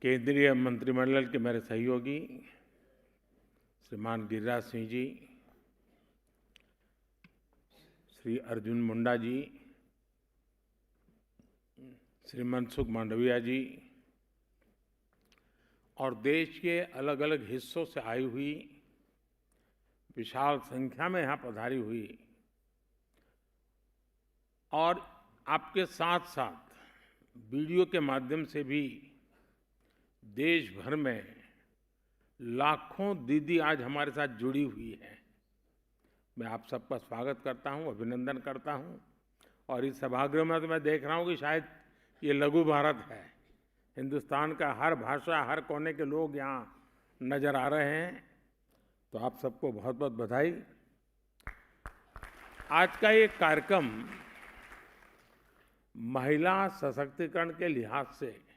केंद्रीय मंत्रिमंडल के मेरे सहयोगी श्रीमान गिरिराज सिंह जी, श्री अर्जुन मुंडा जी, श्री मनसुख मांडविया जी और देश के अलग अलग हिस्सों से आई हुई विशाल संख्या में यहाँ पधारी हुई और आपके साथ साथ वीडियो के माध्यम से भी देश भर में लाखों दीदी आज हमारे साथ जुड़ी हुई हैं। मैं आप सबका स्वागत करता हूं, अभिनंदन करता हूं। और इस सभागृह में तो मैं देख रहा हूं कि शायद ये लघु भारत है। हिंदुस्तान का हर भाषा, हर कोने के लोग यहाँ नजर आ रहे हैं, तो आप सबको बहुत बहुत बधाई। आज का ये कार्यक्रम महिला सशक्तिकरण के लिहाज से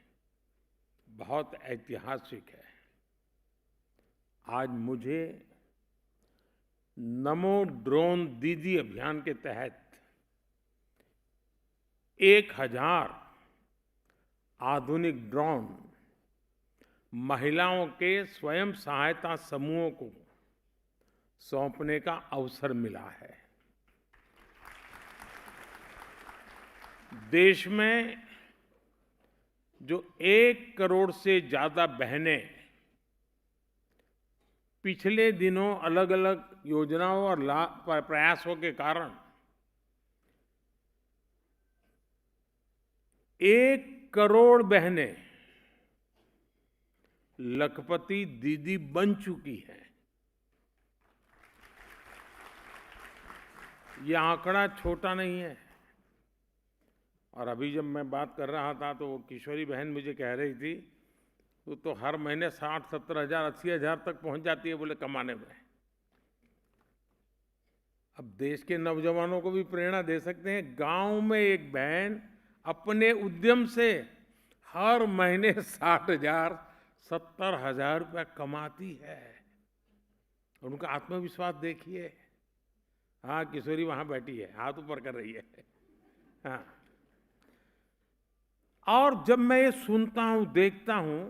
बहुत ऐतिहासिक है। आज मुझे नमो ड्रोन दीदी अभियान के तहत 1000 आधुनिक ड्रोन महिलाओं के स्वयं सहायता समूहों को सौंपने का अवसर मिला है। देश में जो 1 करोड़ से ज्यादा बहनें पिछले दिनों अलग अलग योजनाओं और प्रयासों के कारण 1 करोड़ बहनें लखपति दीदी बन चुकी हैं। यह आंकड़ा छोटा नहीं है। और अभी जब मैं बात कर रहा था तो वो किशोरी बहन मुझे कह रही थी तो हर महीने 60-70 हजार 80 हजार तक पहुंच जाती है बोले कमाने में। अब देश के नौजवानों को भी प्रेरणा दे सकते हैं। गांव में एक बहन अपने उद्यम से हर महीने 60 हजार 70 हजार रुपया कमाती है। उनका आत्मविश्वास देखिए। हाँ, किशोरी वहां बैठी है, हाथ ऊपर कर रही है। हाँ, और जब मैं ये सुनता हूं, देखता हूं,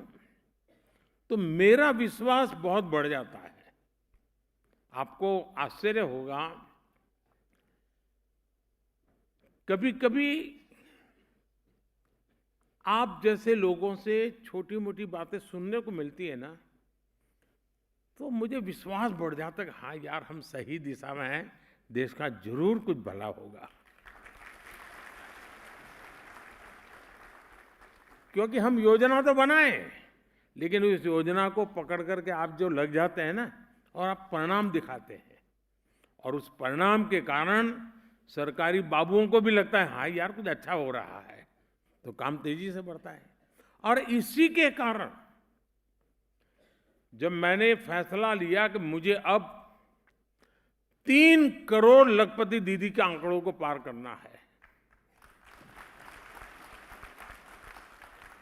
तो मेरा विश्वास बहुत बढ़ जाता है। आपको आश्चर्य होगा, कभी कभी आप जैसे लोगों से छोटी मोटी बातें सुनने को मिलती है ना, तो मुझे विश्वास बढ़ जाता है कि हाँ यार, हम सही दिशा में हैं, देश का जरूर कुछ भला होगा। क्योंकि हम योजना तो बनाएं, लेकिन उस योजना को पकड़ करके आप जो लग जाते हैं ना, और आप परिणाम दिखाते हैं, और उस परिणाम के कारण सरकारी बाबुओं को भी लगता है हाँ यार कुछ अच्छा हो रहा है, तो काम तेजी से बढ़ता है। और इसी के कारण जब मैंने फैसला लिया कि मुझे अब 3 करोड़ लखपति दीदी के आंकड़ों को पार करना है,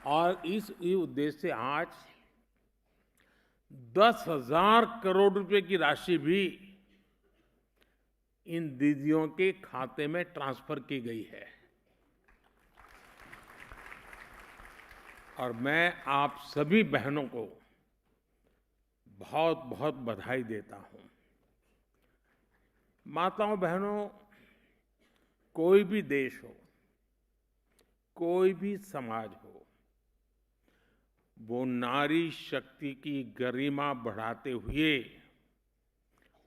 और इस उद्देश्य से आज 10,000 करोड़ रुपए की राशि भी इन दीदियों के खाते में ट्रांसफर की गई है। और मैं आप सभी बहनों को बहुत बहुत बधाई देता हूं। माताओं बहनों, कोई भी देश हो, कोई भी समाज हो, वो नारी शक्ति की गरिमा बढ़ाते हुए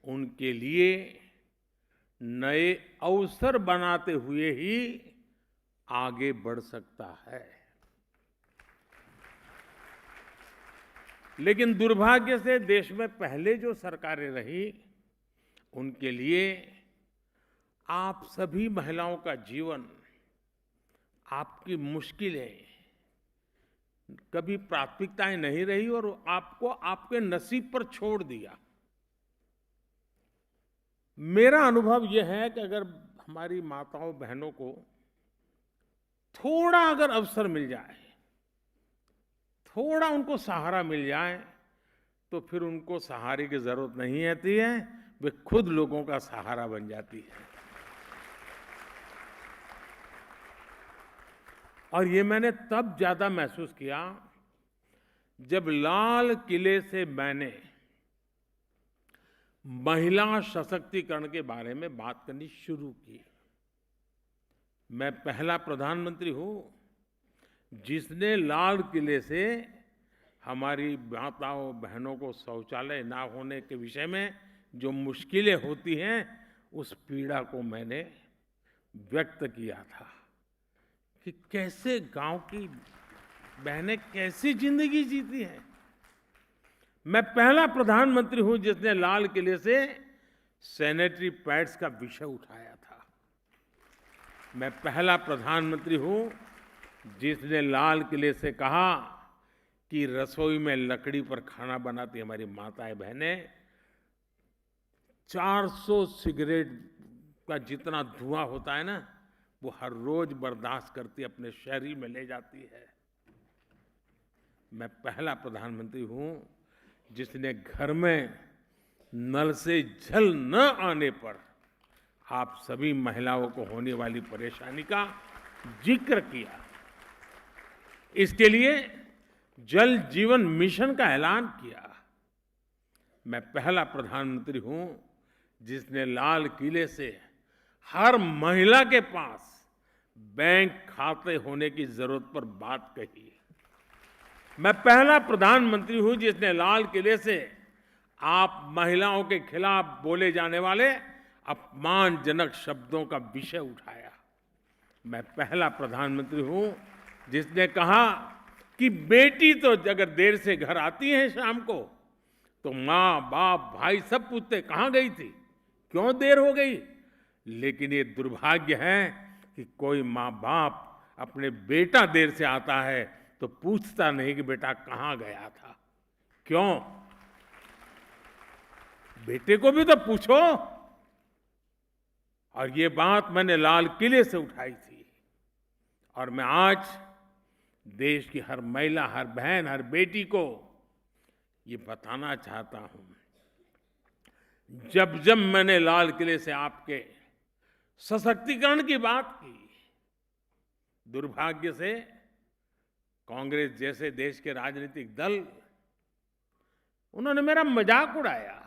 उनके लिए नए अवसर बनाते हुए ही आगे बढ़ सकता है। लेकिन दुर्भाग्य से देश में पहले जो सरकारें रही, उनके लिए आप सभी महिलाओं का जीवन, आपकी मुश्किलें कभी प्राथमिकताएं नहीं रही और आपको आपके नसीब पर छोड़ दिया। मेरा अनुभव यह है कि अगर हमारी माताओं बहनों को थोड़ा अगर अवसर मिल जाए, थोड़ा उनको सहारा मिल जाए, तो फिर उनको सहारे की जरूरत नहीं आती है, वे खुद लोगों का सहारा बन जाती है। और ये मैंने तब ज्यादा महसूस किया जब लाल किले से मैंने महिला सशक्तिकरण के बारे में बात करनी शुरू की, मैं पहला प्रधानमंत्री हूं जिसने लाल किले से हमारी माताओं बहनों को शौचालय ना होने के विषय में जो मुश्किलें होती हैं उस पीड़ा को मैंने व्यक्त किया था कि कैसे गांव की बहनें कैसी जिंदगी जीती हैं। मैं पहला प्रधानमंत्री हूं जिसने लाल किले से सैनिटरी पैड्स का विषय उठाया था। मैं पहला प्रधानमंत्री हूं जिसने लाल किले से कहा कि रसोई में लकड़ी पर खाना बनाती हमारी माताएं बहनें 400 सिगरेट का जितना धुआं होता है ना, वो हर रोज बर्दाश्त करती अपने शरीर में ले जाती है। मैं पहला प्रधानमंत्री हूं जिसने घर में नल से जल न आने पर आप सभी महिलाओं को होने वाली परेशानी का जिक्र किया। इसके लिए जल जीवन मिशन का ऐलान किया। मैं पहला प्रधानमंत्री हूं जिसने लाल किले से हर महिला के पास बैंक खाते होने की जरूरत पर बात कही। मैं पहला प्रधानमंत्री हूं जिसने लाल किले से आप महिलाओं के खिलाफ बोले जाने वाले अपमानजनक शब्दों का विषय उठाया। मैं पहला प्रधानमंत्री हूं जिसने कहा कि बेटी तो अगर देर से घर आती है शाम को तो माँ बाप भाई सब पूछते कहाँ गई थी, क्यों देर हो गई। लेकिन ये दुर्भाग्य है कि कोई माँ बाप अपने बेटा देर से आता है तो पूछता नहीं कि बेटा कहाँ गया था। क्यों? बेटे को भी तो पूछो। और ये बात मैंने लाल किले से उठाई थी और मैं आज देश की हर महिला, हर बहन, हर बेटी को ये बताना चाहता हूं, जब जब मैंने लाल किले से आपके सशक्तिकरण की बात की, दुर्भाग्य से कांग्रेस जैसे देश के राजनीतिक दल उन्होंने मेरा मजाक उड़ाया,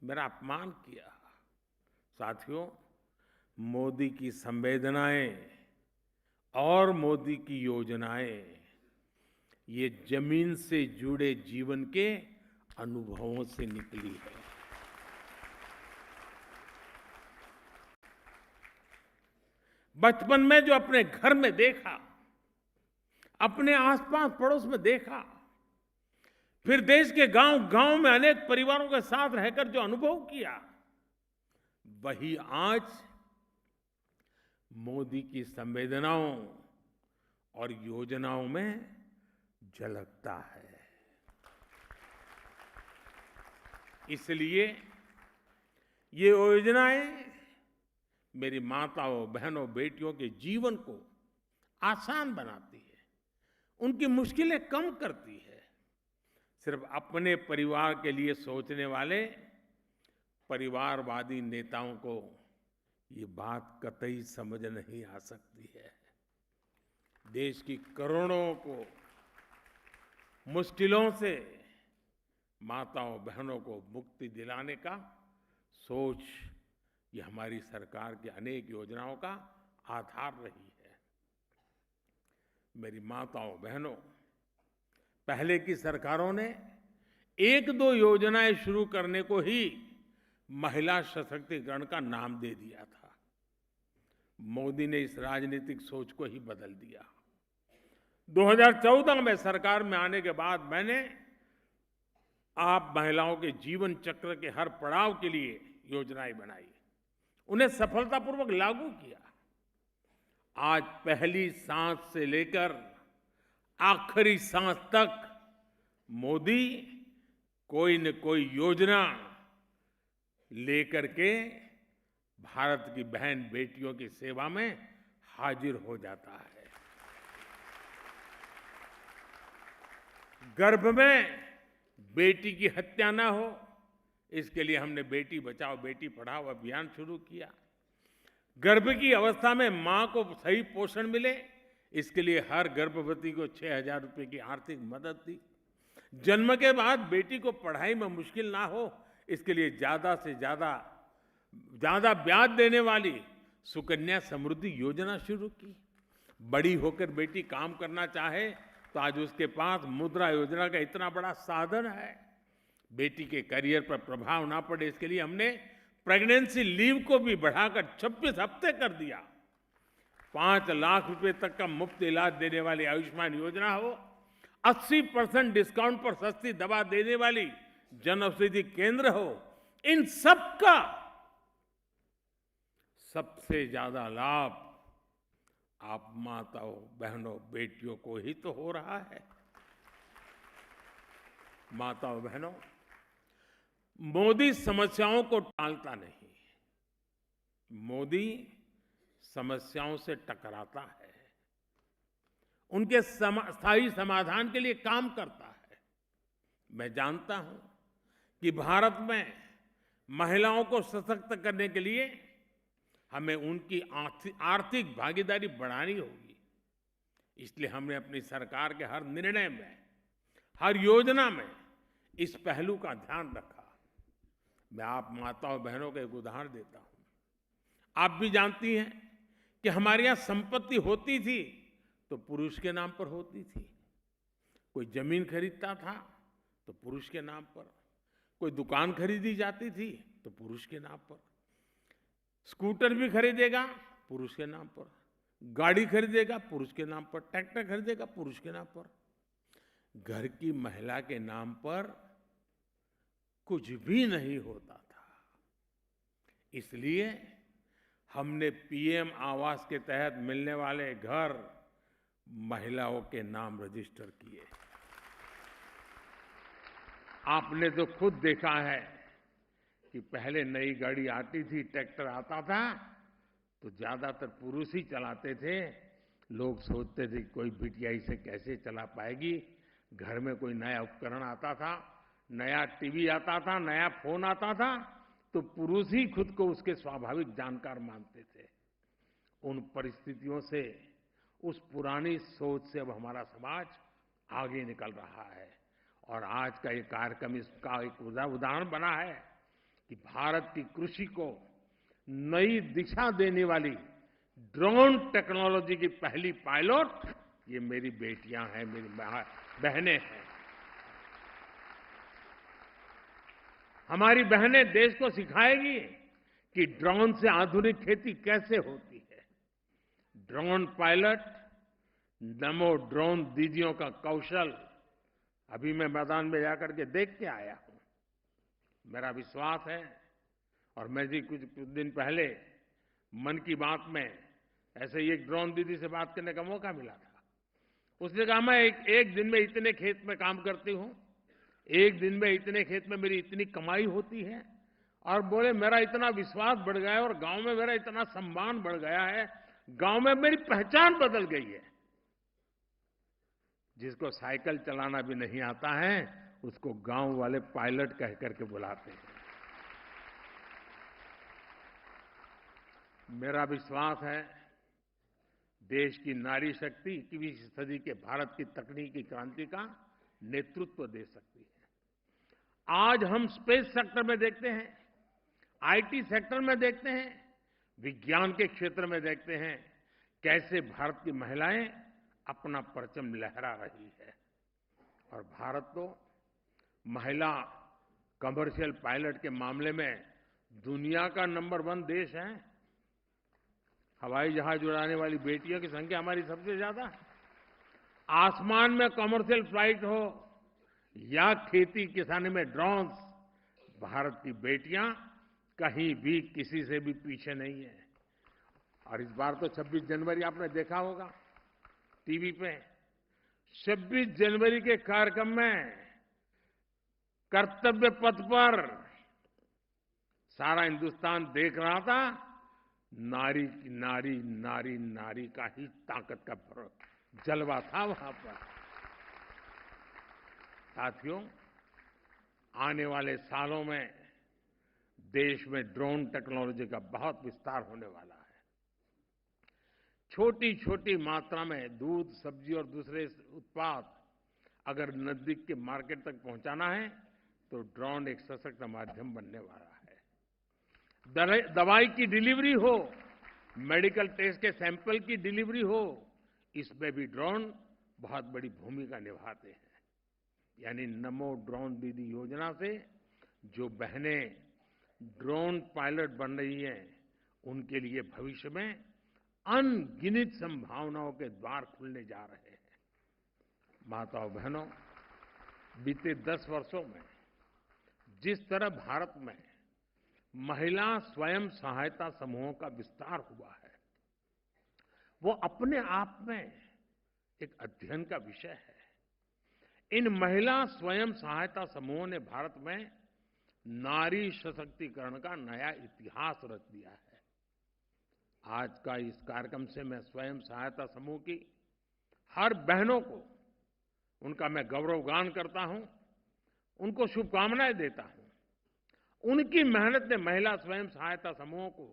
मेरा अपमान किया। साथियों, मोदी की संवेदनाएं और मोदी की योजनाएं ये जमीन से जुड़े जीवन के अनुभवों से निकली है। बचपन में जो अपने घर में देखा, अपने आसपास पड़ोस में देखा, फिर देश के गांव-गांव में अनेक परिवारों के साथ रहकर जो अनुभव किया, वही आज मोदी की संवेदनाओं और योजनाओं में झलकता है। इसलिए ये योजनाएं मेरी माताओं, बहनों, बेटियों के जीवन को आसान बनाती है, उनकी मुश्किलें कम करती है। सिर्फ अपने परिवार के लिए सोचने वाले परिवारवादी नेताओं को ये बात कतई समझ नहीं आ सकती है। देश की करोड़ों को मुश्किलों से माताओं बहनों को मुक्ति दिलाने का सोच ये हमारी सरकार की अनेक योजनाओं का आधार रही है। मेरी माताओं बहनों, पहले की सरकारों ने एक दो योजनाएं शुरू करने को ही महिला सशक्तिकरण का नाम दे दिया था। मोदी ने इस राजनीतिक सोच को ही बदल दिया। 2014 में सरकार में आने के बाद मैंने आप महिलाओं के जीवन चक्र के हर पड़ाव के लिए योजनाएं बनाई, उन्हें सफलतापूर्वक लागू किया। आज पहली सांस से लेकर आखिरी सांस तक मोदी कोई न कोई योजना लेकर के भारत की बहन बेटियों की सेवा में हाजिर हो जाता है। गर्भ में बेटी की हत्या ना हो, इसके लिए हमने बेटी बचाओ बेटी पढ़ाओ अभियान शुरू किया। गर्भ की अवस्था में मां को सही पोषण मिले, इसके लिए हर गर्भवती को 6,000 रुपए की आर्थिक मदद दी। जन्म के बाद बेटी को पढ़ाई में मुश्किल ना हो, इसके लिए ज्यादा से ज्यादा ब्याज देने वाली सुकन्या समृद्धि योजना शुरू की। बड़ी होकर बेटी काम करना चाहे तो आज उसके पास मुद्रा योजना का इतना बड़ा साधन है। बेटी के करियर पर प्रभाव ना पड़े, इसके लिए हमने प्रेगनेंसी लीव को भी बढ़ाकर 26 हफ्ते कर दिया। 5 लाख रुपए तक का मुफ्त इलाज देने वाली आयुष्मान योजना हो, 80% डिस्काउंट पर सस्ती दवा देने वाली जन औषधि केंद्र हो, इन सब का सबसे ज्यादा लाभ आप माताओं, बहनों, बेटियों को ही तो हो रहा है। माताओं, बहनों, मोदी समस्याओं को टालता नहीं, मोदी समस्याओं से टकराता है, उनके स्थायी समाधान के लिए काम करता है। मैं जानता हूं कि भारत में महिलाओं को सशक्त करने के लिए हमें उनकी आर्थिक भागीदारी बढ़ानी होगी। इसलिए हमने अपनी सरकार के हर निर्णय में, हर योजना में इस पहलू का ध्यान रखा। मैं आप माताओं बहनों का एक उदाहरण देता हूं। आप भी जानती हैं कि हमारे यहां संपत्ति होती थी तो पुरुष के नाम पर होती थी। कोई जमीन खरीदता था तो पुरुष के नाम पर, कोई दुकान खरीदी जाती थी तो पुरुष के नाम पर, स्कूटर भी खरीदेगा पुरुष के नाम पर, गाड़ी खरीदेगा पुरुष के नाम पर, ट्रैक्टर खरीदेगा पुरुष के नाम पर। घर की महिला के नाम पर कुछ भी नहीं होता था। इसलिए हमने पीएम आवास के तहत मिलने वाले घर महिलाओं के नाम रजिस्टर किए। आपने तो खुद देखा है कि पहले नई गाड़ी आती थी, ट्रैक्टर आता था तो ज्यादातर पुरुष ही चलाते थे। लोग सोचते थे कोई बिटिया इसे कैसे चला पाएगी। घर में कोई नया उपकरण आता था, नया टीवी आता था, नया फोन आता था तो पुरुष ही खुद को उसके स्वाभाविक जानकार मानते थे। उन परिस्थितियों से, उस पुरानी सोच से अब हमारा समाज आगे निकल रहा है और आज का ये कार्यक्रम इसका एक उदाहरण बना है कि भारत की कृषि को नई दिशा देने वाली ड्रोन टेक्नोलॉजी की पहली पायलट ये मेरी बेटियां हैं, मेरी बहनें हैं। हमारी बहनें देश को सिखाएगी कि ड्रोन से आधुनिक खेती कैसे होती है। ड्रोन पायलट, नमो ड्रोन दीदियों का कौशल अभी मैं मैदान में जाकर के देख के आया हूं। मेरा विश्वास है, और मैं जी कुछ दिन पहले मन की बात में ऐसे ही एक ड्रोन दीदी से बात करने का मौका मिला था। उसने कहा मैं एक दिन में इतने खेत में काम करती हूं, एक दिन में इतने खेत में मेरी इतनी कमाई होती है, और बोले मेरा इतना विश्वास बढ़ गया है और गांव में मेरा इतना सम्मान बढ़ गया है, गांव में मेरी पहचान बदल गई है। जिसको साइकिल चलाना भी नहीं आता है उसको गांव वाले पायलट कह करके बुलाते हैं। मेरा विश्वास है देश की नारी शक्ति 21वीं सदी के भारत की तकनीकी क्रांति का नेतृत्व दे सकती है। आज हम स्पेस सेक्टर में देखते हैं, आईटी सेक्टर में देखते हैं, विज्ञान के क्षेत्र में देखते हैं कैसे भारत की महिलाएं अपना परचम लहरा रही है। और भारत तो महिला कमर्शियल पायलट के मामले में दुनिया का नंबर 1 देश है। हवाई जहाज उड़ाने वाली बेटियों की संख्या हमारी सबसे ज्यादा है। आसमान में कमर्शियल फ्लाइट हो या खेती किसानी में ड्रोन्स, भारत की बेटियां कहीं भी किसी से भी पीछे नहीं है। और इस बार तो 26 जनवरी आपने देखा होगा टीवी पे। 26 जनवरी के कार्यक्रम में कर्तव्य पथ पर सारा हिंदुस्तान देख रहा था। नारी नारी नारी नारी का ही ताकत का जलवा था वहां पर। साथियों, आने वाले सालों में देश में ड्रोन टेक्नोलॉजी का बहुत विस्तार होने वाला है। छोटी छोटी मात्रा में दूध, सब्जी और दूसरे उत्पाद अगर नजदीक के मार्केट तक पहुंचाना है तो ड्रोन एक सशक्त माध्यम बनने वाला है। दवाई की डिलीवरी हो, मेडिकल टेस्ट के सैंपल की डिलीवरी हो, इसमें भी ड्रोन बहुत बड़ी भूमिका निभाते हैं। यानी नमो ड्रोन दीदी योजना से जो बहनें ड्रोन पायलट बन रही हैं, उनके लिए भविष्य में अनगिनत संभावनाओं के द्वार खुलने जा रहे हैं। माताओं बहनों, बीते 10 वर्षों में जिस तरह भारत में महिला स्वयं सहायता समूहों का विस्तार हुआ है, वो अपने आप में एक अध्ययन का विषय है। इन महिला स्वयं सहायता समूहों ने भारत में नारी सशक्तिकरण का नया इतिहास रच दिया है। आज का इस कार्यक्रम से मैं स्वयं सहायता समूह की हर बहनों को उनका मैं गौरवगान करता हूं, उनको शुभकामनाएं देता हूं। उनकी मेहनत ने महिला स्वयं सहायता समूहों को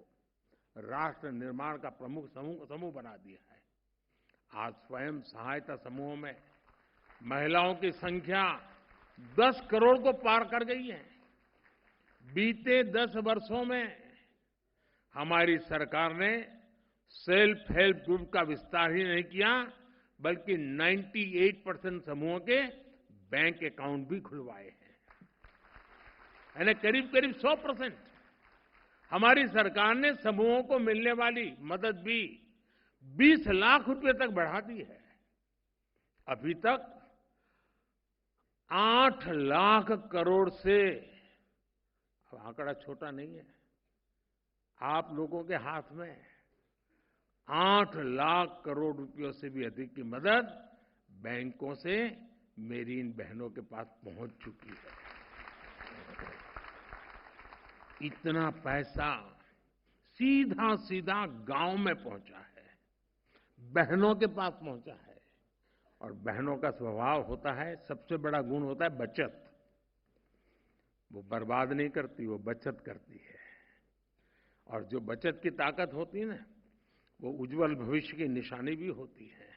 राष्ट्र निर्माण का प्रमुख समूह बना दिया है। आज स्वयं सहायता समूहों में महिलाओं की संख्या 10 करोड़ को पार कर गई है। बीते 10 वर्षों में हमारी सरकार ने सेल्फ हेल्प ग्रुप का विस्तार ही नहीं किया, बल्कि 98% समूहों के बैंक अकाउंट भी खुलवाए हैं। यानी करीब करीब 100%। हमारी सरकार ने समूहों को मिलने वाली मदद भी 20 लाख रुपए तक बढ़ा दी है। अभी तक 8 लाख करोड़ से, अब आंकड़ा छोटा नहीं है, आप लोगों के हाथ में 8 लाख करोड़ रुपयों से भी अधिक की मदद बैंकों से मेरी इन बहनों के पास पहुंच चुकी है। इतना पैसा सीधा सीधा गांव में पहुंचा है, बहनों के पास पहुंचा है। और बहनों का स्वभाव होता है, सबसे बड़ा गुण होता है बचत। वो बर्बाद नहीं करती, वो बचत करती है। और जो बचत की ताकत होती है ना, वो उज्जवल भविष्य की निशानी भी होती है।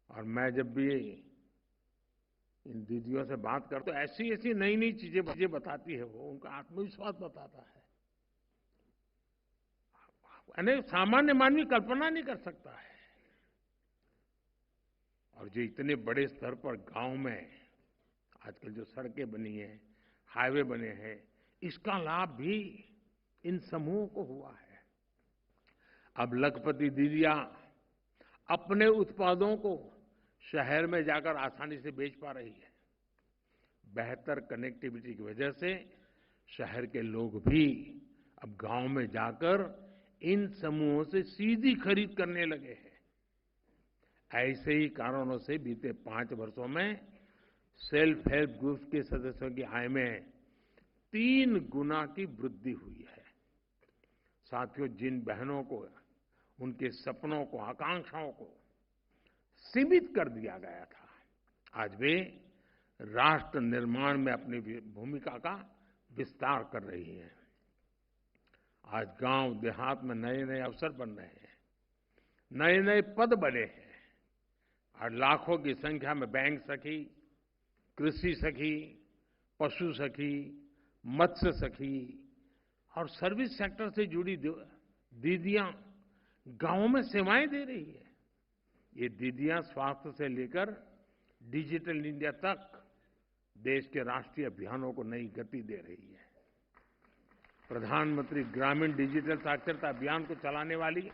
और मैं जब भी इन दीदियों से बात करता हूं, ऐसी ऐसी नई नई चीजें बताती है वो, उनका आत्मविश्वास बताता है। यानी सामान्य मानवी कल्पना नहीं कर सकता है। और जो इतने बड़े स्तर पर गांव में आजकल जो सड़कें बनी हैं, हाईवे बने हैं, इसका लाभ भी इन समूहों को हुआ है। अब लखपति दीदियां अपने उत्पादों को शहर में जाकर आसानी से बेच पा रही है। बेहतर कनेक्टिविटी की वजह से शहर के लोग भी अब गांव में जाकर इन समूहों से सीधी खरीद करने लगे हैं। ऐसे ही कारणों से बीते 5 वर्षों में सेल्फ हेल्प ग्रुप के सदस्यों की आय में 3 गुना की वृद्धि हुई है। साथियों, जिन बहनों को उनके सपनों को, आकांक्षाओं को सीमित कर दिया गया था, आज वे राष्ट्र निर्माण में अपनी भूमिका का विस्तार कर रही हैं। आज गांव देहात में नए नए अवसर बन रहे हैं, नए नए पद बने हैं। और लाखों की संख्या में बैंक सखी, कृषि सखी, पशु सखी, मत्स्य सखी और सर्विस सेक्टर से जुड़ी दीदियां गांवों में सेवाएं दे रही है। ये दीदियां स्वास्थ्य से लेकर डिजिटल इंडिया तक देश के राष्ट्रीय अभियानों को नई गति दे रही है। प्रधानमंत्री ग्रामीण डिजिटल साक्षरता अभियान को चलाने वाली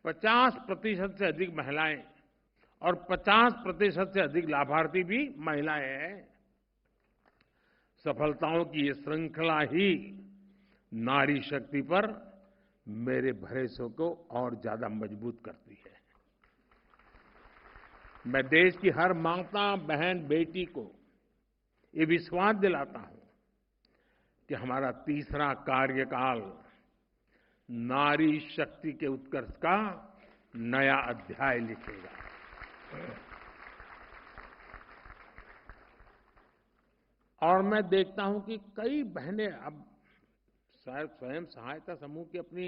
50% से अधिक महिलाएं और 50% से अधिक लाभार्थी भी महिलाएं हैं। सफलताओं की ये श्रृंखला ही नारी शक्ति पर मेरे भरोसे को और ज्यादा मजबूत करती है। मैं देश की हर माता, बहन, बेटी को ये विश्वास दिलाता हूं कि हमारा तीसरा कार्यकाल नारी शक्ति के उत्कर्ष का नया अध्याय लिखेगा। और मैं देखता हूं कि कई बहनें अब शायद स्वयं सहायता समूह की अपनी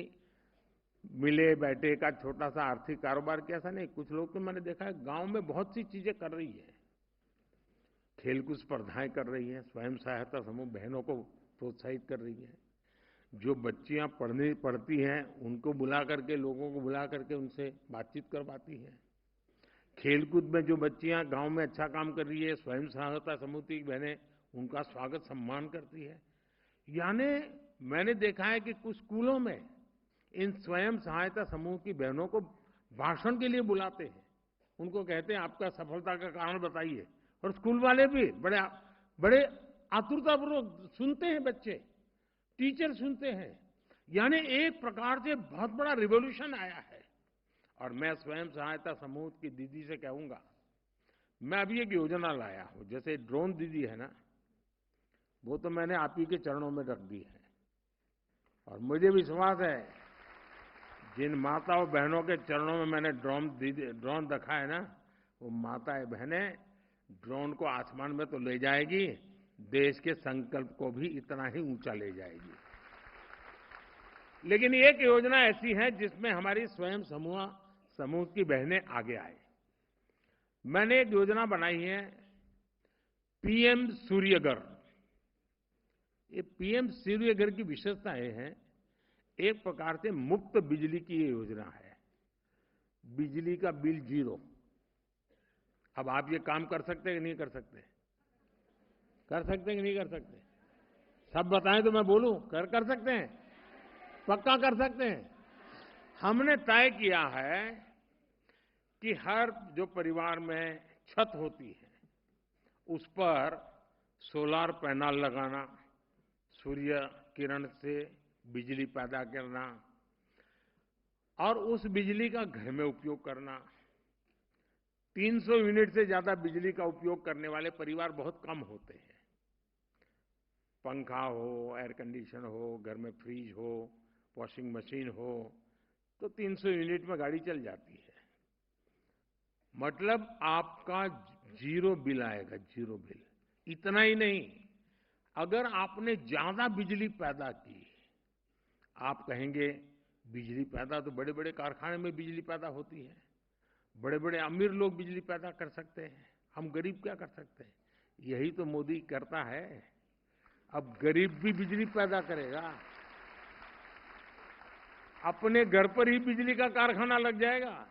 मिले बैठे का छोटा सा आर्थिक कारोबार की ऐसा नहीं, कुछ लोग तो मैंने देखा है गांव में बहुत सी चीजें कर रही है, खेलकूद स्पर्धाएं कर रही है, स्वयं सहायता समूह बहनों को प्रोत्साहित कर रही है, जो बच्चियां पढ़ती हैं उनको बुला करके, लोगों को बुला करके उनसे बातचीत करवाती है, खेलकूद में जो बच्चियां गांव में अच्छा काम कर रही है, स्वयं सहायता समूह की बहनें उनका स्वागत सम्मान करती है। यानी मैंने देखा है कि कुछ स्कूलों में इन स्वयं सहायता समूह की बहनों को भाषण के लिए बुलाते हैं, उनको कहते हैं आपका सफलता का कारण बताइए, और स्कूल वाले भी बड़े बड़े आतुरतापूर्वक सुनते हैं, बच्चे टीचर सुनते हैं। यानी एक प्रकार से बहुत बड़ा रिवॉल्यूशन आया है। और मैं स्वयं सहायता समूह की दीदी से कहूंगा, मैं अभी एक योजना लाया हूं, जैसे ड्रोन दीदी है ना, वो तो मैंने आप ही के चरणों में रख दी है, और मुझे विश्वास है जिन माताओं बहनों के चरणों में मैंने ड्रोन रखा है ना, वो माताएं बहनें ड्रोन को आसमान में तो ले जाएगी, देश के संकल्प को भी इतना ही ऊंचा ले जाएगी। लेकिन एक योजना ऐसी है जिसमें हमारी स्वयं समूह की बहनें आगे आए। मैंने एक योजना बनाई है पीएम सूर्यघर। ये पीएम सूर्यघर की विशेषता ये है, एक प्रकार से मुफ्त बिजली की ये योजना है, बिजली का बिल 0। अब आप ये काम कर सकते हैं कि नहीं कर सकते? कर सकते हैं कि नहीं कर सकते? सब बताएं तो मैं बोलूं। कर सकते हैं? पक्का कर सकते हैं? हमने तय किया है कि हर जो परिवार में छत होती है उस पर सोलर पैनल लगाना, सूर्य किरण से बिजली पैदा करना, और उस बिजली का घर में उपयोग करना। 300 यूनिट से ज्यादा बिजली का उपयोग करने वाले परिवार बहुत कम होते हैं। पंखा हो, एयर कंडीशन हो, घर में फ्रिज हो, वॉशिंग मशीन हो, तो 300 यूनिट में गाड़ी चल जाती है। मतलब आपका 0 बिल आएगा, 0 बिल। इतना ही नहीं, अगर आपने ज्यादा बिजली पैदा की, आप कहेंगे बिजली पैदा तो बड़े बड़े कारखाने में बिजली पैदा होती है, बड़े बड़े अमीर लोग बिजली पैदा कर सकते हैं, हम गरीब क्या कर सकते हैं? यही तो मोदी करता है। अब गरीब भी बिजली पैदा करेगा, अपने घर पर ही बिजली का कारखाना लग जाएगा,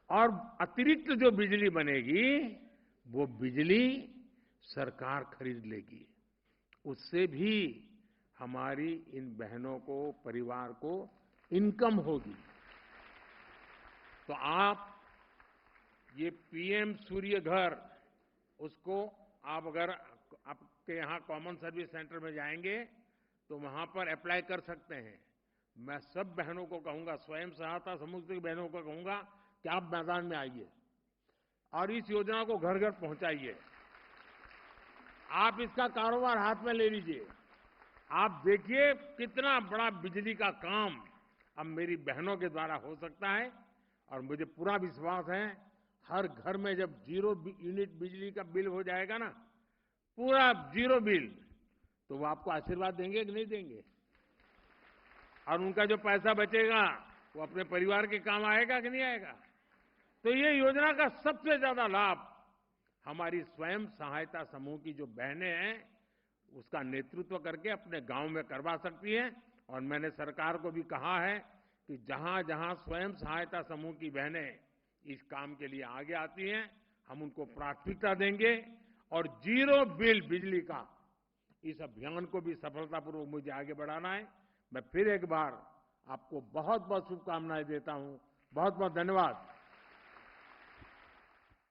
और अतिरिक्त जो बिजली बनेगी वो बिजली सरकार खरीद लेगी। उससे भी हमारी इन बहनों को, परिवार को इनकम होगी। तो आप ये पीएम सूर्य घर, उसको आप अगर आपके यहाँ कॉमन सर्विस सेंटर में जाएंगे तो वहां पर अप्लाई कर सकते हैं। मैं सब बहनों को कहूंगा, स्वयं सहायता समूह की बहनों को कहूंगा कि आप मैदान में आइए और इस योजना को घर घर पहुंचाइए। आप इसका कारोबार हाथ में ले लीजिए। आप देखिए कितना बड़ा बिजली का काम अब मेरी बहनों के द्वारा हो सकता है। और मुझे पूरा विश्वास है, हर घर में जब 0 यूनिट बिजली का बिल हो जाएगा ना, पूरा 0 बिल, तो वो आपको आशीर्वाद देंगे कि नहीं देंगे? और उनका जो पैसा बचेगा वो अपने परिवार के काम आएगा कि नहीं आएगा? तो ये योजना का सबसे ज्यादा लाभ हमारी स्वयं सहायता समूह की जो बहनें हैं उसका नेतृत्व करके अपने गांव में करवा सकती हैं। और मैंने सरकार को भी कहा है कि जहां जहां स्वयं सहायता समूह की बहनें इस काम के लिए आगे आती हैं, हम उनको प्राथमिकता देंगे। और 0 बिल बिजली का इस अभियान को भी सफलतापूर्वक मुझे आगे बढ़ाना है। मैं फिर एक बार आपको बहुत बहुत शुभकामनाएं देता हूं। बहुत बहुत धन्यवाद।